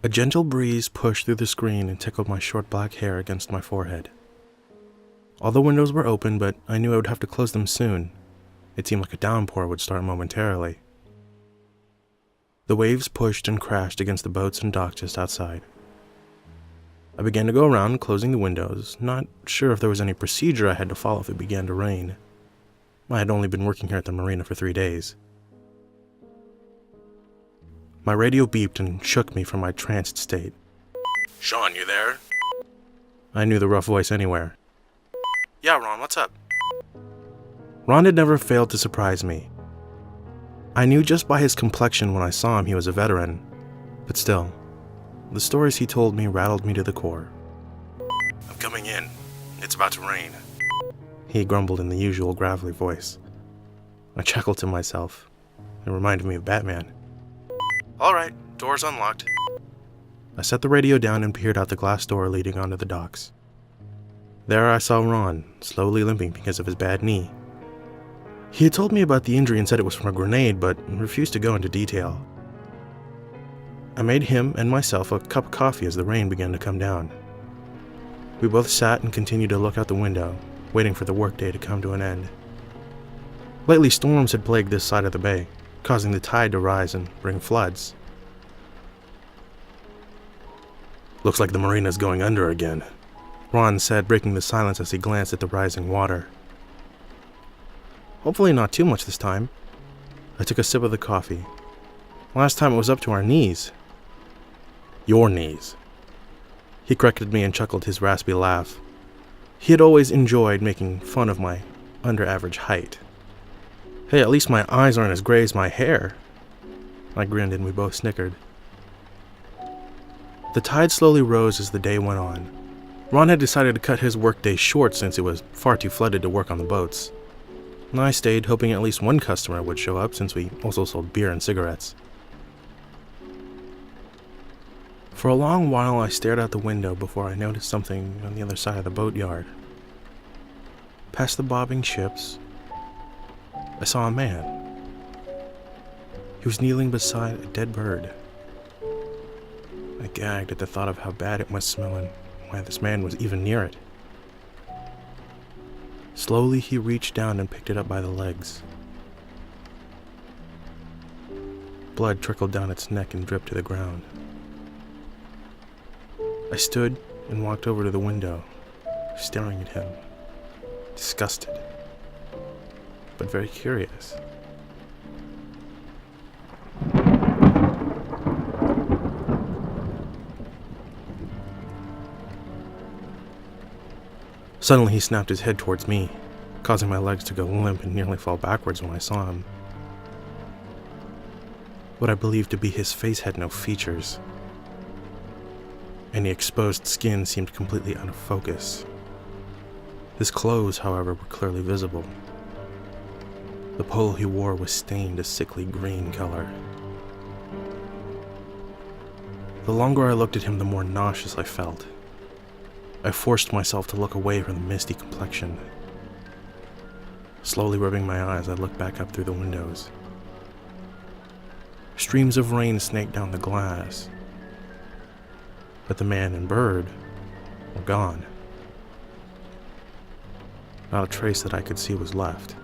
A gentle breeze pushed through the screen and tickled my short black hair against my forehead. All the windows were open, but I knew I would have to close them soon. It seemed like a downpour would start momentarily. The waves pushed and crashed against the boats and docks just outside. I began to go around, closing the windows, not sure if there was any procedure I had to follow if it began to rain. I had only been working here at the marina for 3 days. My radio beeped and shook me from my tranced state. Sean, you there? I knew the rough voice anywhere. Yeah, Ron, what's up? Ron had never failed to surprise me. I knew just by his complexion when I saw him he was a veteran, but still, the stories he told me rattled me to the core. I'm coming in. It's about to rain. He grumbled in the usual gravelly voice. I chuckled to myself. It reminded me of Batman. All right, door's unlocked. I set the radio down and peered out the glass door leading onto the docks. There I saw Ron, slowly limping because of his bad knee. He had told me about the injury and said it was from a grenade, but refused to go into detail. I made him and myself a cup of coffee as the rain began to come down. We both sat and continued to look out the window, waiting for the workday to come to an end. Lately, storms had plagued this side of the bay, causing the tide to rise and bring floods. Looks like the marina's going under again, Ron said, breaking the silence as he glanced at the rising water. Hopefully not too much this time. I took a sip of the coffee. Last time it was up to our knees. Your knees. He corrected me and chuckled his raspy laugh. He had always enjoyed making fun of my under-average height. Hey, at least my eyes aren't as gray as my hair. I grinned and we both snickered. The tide slowly rose as the day went on. Ron had decided to cut his workday short since it was far too flooded to work on the boats. And I stayed, hoping at least one customer would show up since we also sold beer and cigarettes. For a long while I stared out the window before I noticed something on the other side of the boatyard. Past the bobbing ships, I saw a man. He was kneeling beside a dead bird. I gagged at the thought of how bad it must smell and why this man was even near it. Slowly he reached down and picked it up by the legs. Blood trickled down its neck and dripped to the ground. I stood and walked over to the window, staring at him, disgusted, but very curious. Suddenly he snapped his head towards me, causing my legs to go limp and nearly fall backwards when I saw him. What I believed to be his face had no features. Any exposed skin seemed completely out of focus. His clothes, however, were clearly visible. The polo he wore was stained a sickly green color. The longer I looked at him, the more nauseous I felt. I forced myself to look away from the misty complexion. Slowly rubbing my eyes, I looked back up through the windows. Streams of rain snaked down the glass, but the man and bird were gone. Not a trace that I could see was left.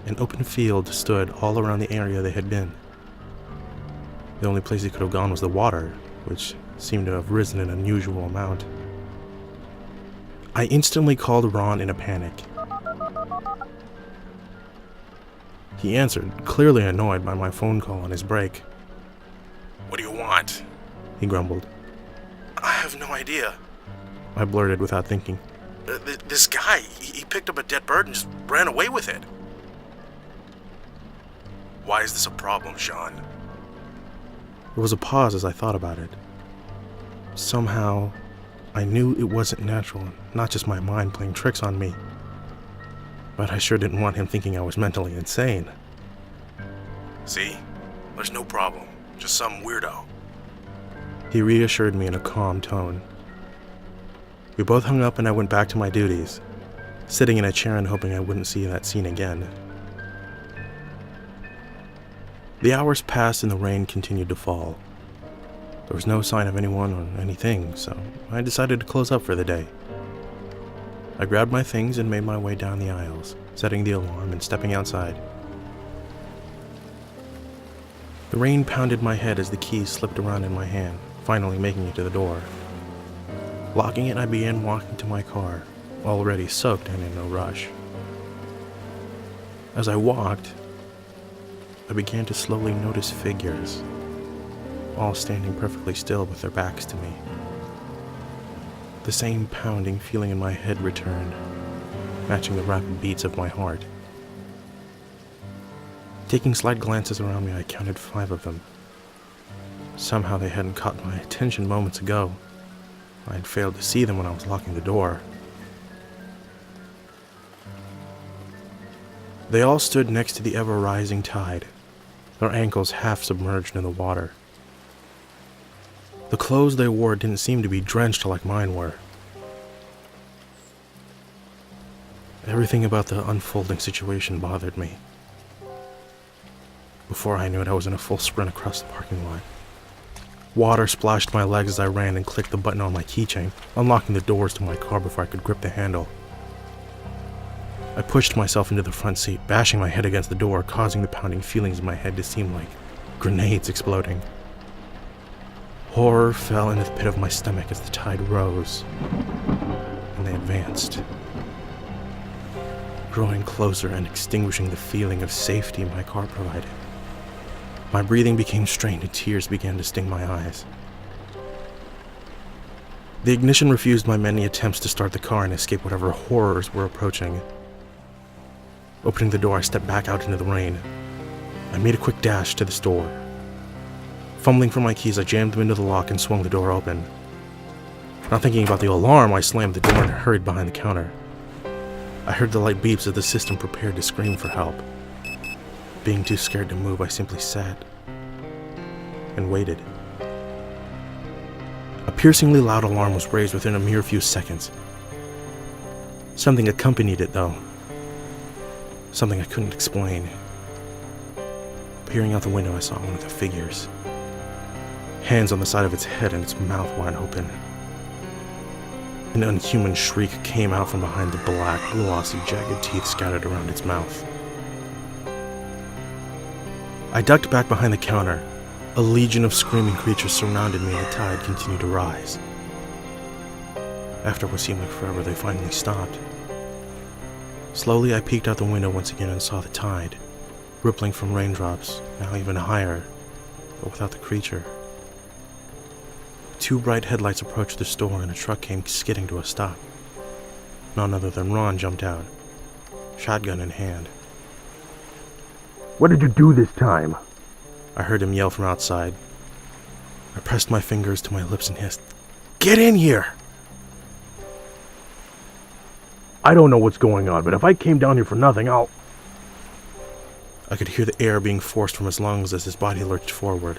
An open field stood all around the area they had been. The only place he could have gone was the water, which seemed to have risen an unusual amount. I instantly called Ron in a panic. He answered, clearly annoyed by my phone call on his break. What do you want? He grumbled. I have no idea. I blurted without thinking. This guy, he picked up a dead bird and just ran away with it. Why is this a problem, Sean? There was a pause as I thought about it. Somehow, I knew it wasn't natural, not just my mind playing tricks on me. But I sure didn't want him thinking I was mentally insane. See? There's no problem. Just some weirdo. He reassured me in a calm tone. We both hung up and I went back to my duties, sitting in a chair and hoping I wouldn't see that scene again. The hours passed and the rain continued to fall. There was no sign of anyone or anything, so I decided to close up for the day. I grabbed my things and made my way down the aisles, setting the alarm and stepping outside. The rain pounded my head as the keys slipped around in my hand, finally making it to the door. Locking it, I began walking to my car, already soaked and in no rush. As I walked, I began to slowly notice figures, all standing perfectly still with their backs to me. The same pounding feeling in my head returned, matching the rapid beats of my heart. Taking slight glances around me, I counted 5 of them. Somehow they hadn't caught my attention moments ago. I had failed to see them when I was locking the door. They all stood next to the ever-rising tide, their ankles half submerged in the water. The clothes they wore didn't seem to be drenched like mine were. Everything about the unfolding situation bothered me. Before I knew it, I was in a full sprint across the parking lot. Water splashed my legs as I ran and clicked the button on my keychain, unlocking the doors to my car before I could grip the handle. I pushed myself into the front seat, bashing my head against the door, causing the pounding feelings in my head to seem like grenades exploding. Horror fell into the pit of my stomach as the tide rose, and they advanced, growing closer and extinguishing the feeling of safety my car provided. My breathing became strained and tears began to sting my eyes. The ignition refused my many attempts to start the car and escape whatever horrors were approaching. Opening the door, I stepped back out into the rain. I made a quick dash to the store. Fumbling for my keys, I jammed them into the lock and swung the door open. Not thinking about the alarm, I slammed the door and hurried behind the counter. I heard the light beeps as the system prepared to scream for help. Being too scared to move, I simply sat and waited. A piercingly loud alarm was raised within a mere few seconds. Something accompanied it, though. Something I couldn't explain. Peering out the window, I saw one of the figures. Hands on the side of its head and its mouth wide open. An unhuman shriek came out from behind the black, glossy, jagged teeth scattered around its mouth. I ducked back behind the counter. A legion of screaming creatures surrounded me and the tide continued to rise. After what seemed like forever, they finally stopped. Slowly, I peeked out the window once again and saw the tide, rippling from raindrops, now even higher, but without the creature. 2 bright headlights approached the store and a truck came skidding to a stop. None other than Ron jumped out, shotgun in hand. "What did you do this time?" I heard him yell from outside. I pressed my fingers to my lips and hissed, "Get in here!" "I don't know what's going on, but if I came down here for nothing, I'll..." I could hear the air being forced from his lungs as his body lurched forward.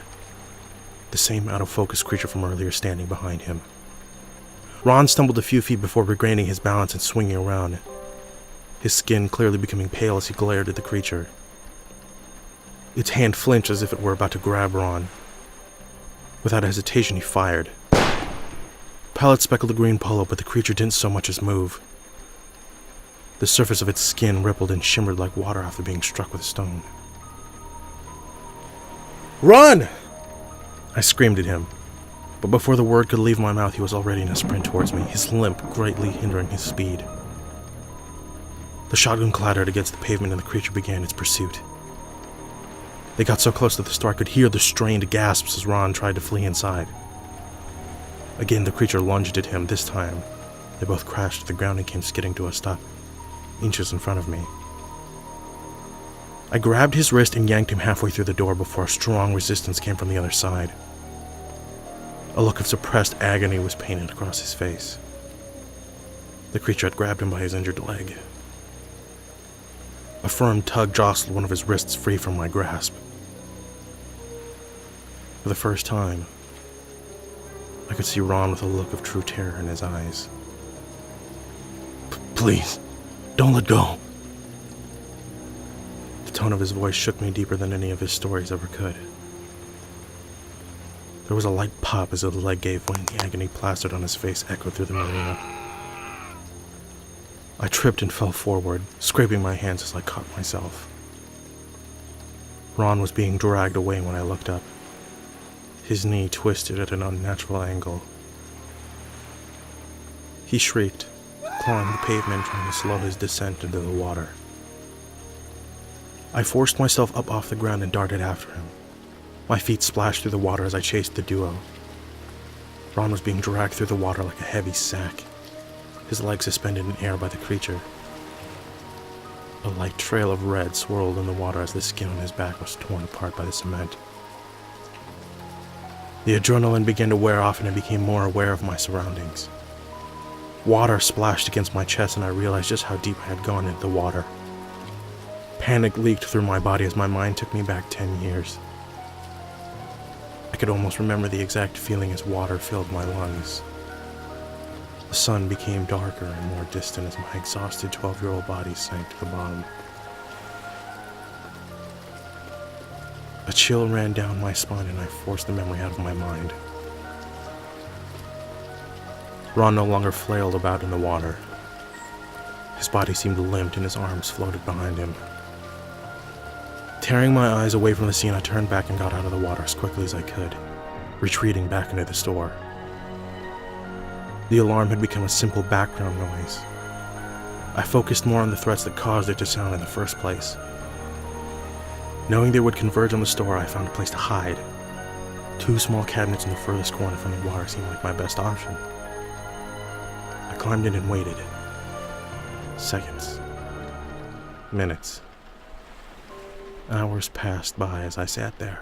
The same out-of-focus creature from earlier standing behind him. Ron stumbled a few feet before regaining his balance and swinging around, his skin clearly becoming pale as he glared at the creature. Its hand flinched as if it were about to grab Ron. Without hesitation, he fired. Pellets speckled the green polo, but the creature didn't so much as move. The surface of its skin rippled and shimmered like water after being struck with a stone. "Run!" I screamed at him, but before the word could leave my mouth, he was already in a sprint towards me, his limp greatly hindering his speed. The shotgun clattered against the pavement and the creature began its pursuit. They got so close to the store I could hear the strained gasps as Ron tried to flee inside. Again, the creature lunged at him. This time, they both crashed to the ground and came skidding to a stop, inches in front of me. I grabbed his wrist and yanked him halfway through the door before a strong resistance came from the other side. A look of suppressed agony was painted across his face. The creature had grabbed him by his injured leg. A firm tug jostled one of his wrists free from my grasp. For the first time, I could see Ron with a look of true terror in his eyes. "Please, don't let go." The tone of his voice shook me deeper than any of his stories ever could. There was a light pop as the leg gave way and the agony plastered on his face echoed through the marina. I tripped and fell forward, scraping my hands as I caught myself. Ron was being dragged away when I looked up. His knee twisted at an unnatural angle. He shrieked, clawing the pavement, trying to slow his descent into the water. I forced myself up off the ground and darted after him. My feet splashed through the water as I chased the duo. Ron was being dragged through the water like a heavy sack, his legs suspended in air by the creature. A light trail of red swirled in the water as the skin on his back was torn apart by the cement. The adrenaline began to wear off and I became more aware of my surroundings. Water splashed against my chest and I realized just how deep I had gone into the water. Panic leaked through my body as my mind took me back 10 years. I could almost remember the exact feeling as water filled my lungs. The sun became darker and more distant as my exhausted 12-year-old body sank to the bottom. A chill ran down my spine and I forced the memory out of my mind. Ron no longer flailed about in the water. His body seemed limp and his arms floated behind him. Tearing my eyes away from the scene, I turned back and got out of the water as quickly as I could, retreating back into the store. The alarm had become a simple background noise. I focused more on the threats that caused it to sound in the first place. Knowing they would converge on the store, I found a place to hide. 2 small cabinets in the furthest corner from the water seemed like my best option. I climbed in and waited. Seconds. Minutes. Hours passed by as I sat there.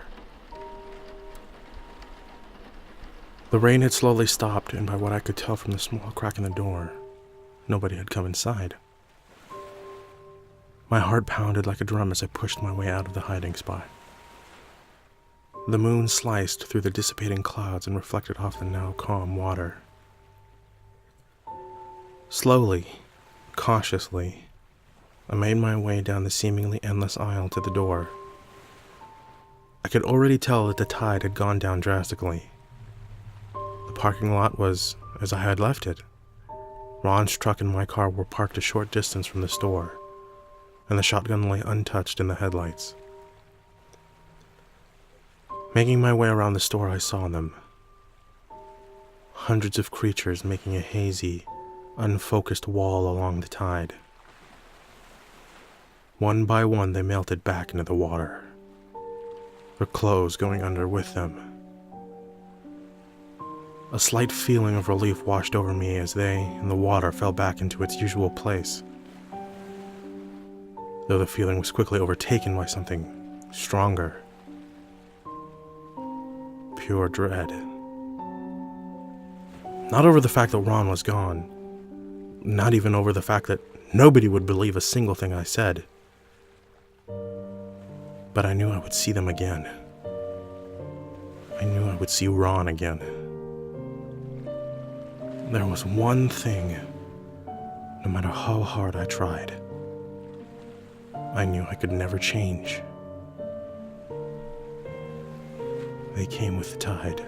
The rain had slowly stopped, and by what I could tell from the small crack in the door, nobody had come inside. My heart pounded like a drum as I pushed my way out of the hiding spot. The moon sliced through the dissipating clouds and reflected off the now calm water. Slowly, cautiously, I made my way down the seemingly endless aisle to the door. I could already tell that the tide had gone down drastically. The parking lot was as I had left it. Ron's truck and my car were parked a short distance from the store, and the shotgun lay untouched in the headlights. Making my way around the store, I saw them. Hundreds of creatures making a hazy, unfocused wall along the tide. One by one, they melted back into the water, their clothes going under with them. A slight feeling of relief washed over me as they and the water fell back into its usual place, though the feeling was quickly overtaken by something stronger. Pure dread. Not over the fact that Ron was gone, not even over the fact that nobody would believe a single thing I said, but I knew I would see them again. I knew I would see Ron again. There was one thing, no matter how hard I tried, I knew I could never change. They came with the tide.